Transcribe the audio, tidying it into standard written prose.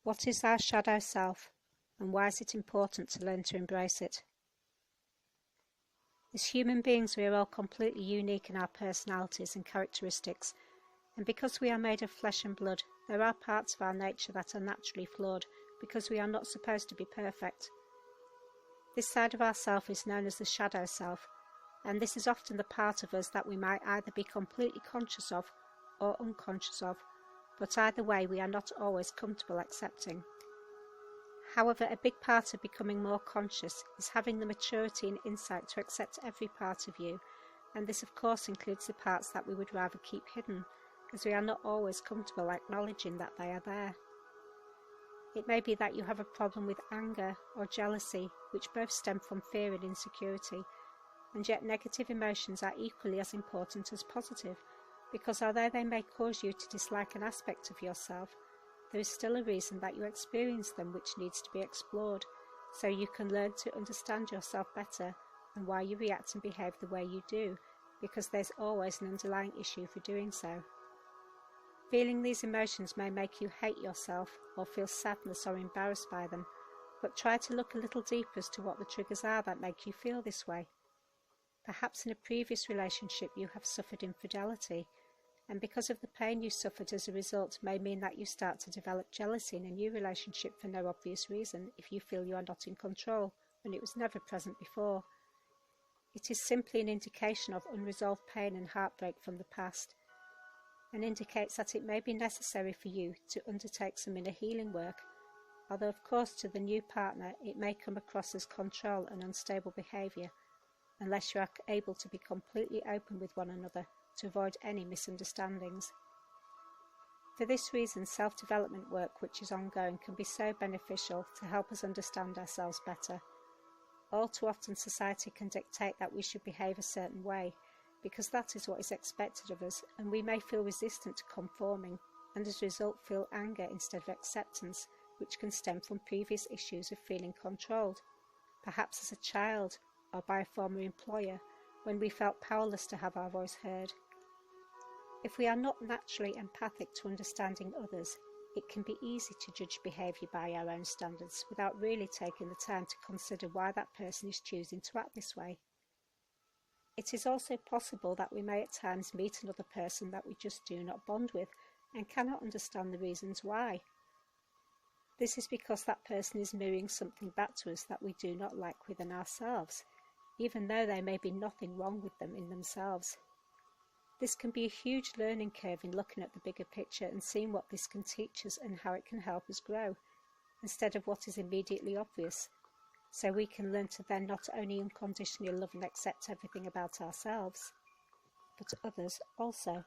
What is our shadow self, and why is it important to learn to embrace it? As human beings, we are all completely unique in our personalities and characteristics, and because we are made of flesh and blood, there are parts of our nature that are naturally flawed because we are not supposed to be perfect. This side of ourself is known as the shadow self, and this is often the part of us that we might either be completely conscious of or unconscious of, but either way we are not always comfortable accepting. However, a big part of becoming more conscious is having the maturity and insight to accept every part of you, and this of course includes the parts that we would rather keep hidden, as we are not always comfortable acknowledging that they are there. It may be that you have a problem with anger or jealousy, which both stem from fear and insecurity, and yet negative emotions are equally as important as positive, because although they may cause you to dislike an aspect of yourself, there is still a reason that you experience them which needs to be explored, so you can learn to understand yourself better and why you react and behave the way you do, because there's always an underlying issue for doing so. Feeling these emotions may make you hate yourself or feel sadness or embarrassed by them, but try to look a little deeper as to what the triggers are that make you feel this way. Perhaps in a previous relationship you have suffered infidelity, and because of the pain you suffered as a result may mean that you start to develop jealousy in a new relationship for no obvious reason if you feel you are not in control when it was never present before. It is simply an indication of unresolved pain and heartbreak from the past, and indicates that it may be necessary for you to undertake some inner healing work, although of course to the new partner it may come across as control and unstable behaviour, unless you are able to be completely open with one another to avoid any misunderstandings. For this reason, self-development work which is ongoing can be so beneficial to help us understand ourselves better. All too often society can dictate that we should behave a certain way, because that is what is expected of us, and we may feel resistant to conforming, and as a result feel anger instead of acceptance, which can stem from previous issues of feeling controlled, perhaps as a child or by a former employer, when we felt powerless to have our voice heard. If we are not naturally empathic to understanding others, it can be easy to judge behaviour by our own standards without really taking the time to consider why that person is choosing to act this way. It is also possible that we may at times meet another person that we just do not bond with and cannot understand the reasons why. This is because that person is mirroring something back to us that we do not like within ourselves, even though there may be nothing wrong with them in themselves. This can be a huge learning curve in looking at the bigger picture and seeing what this can teach us and how it can help us grow, instead of what is immediately obvious, so we can learn to then not only unconditionally love and accept everything about ourselves, but others also.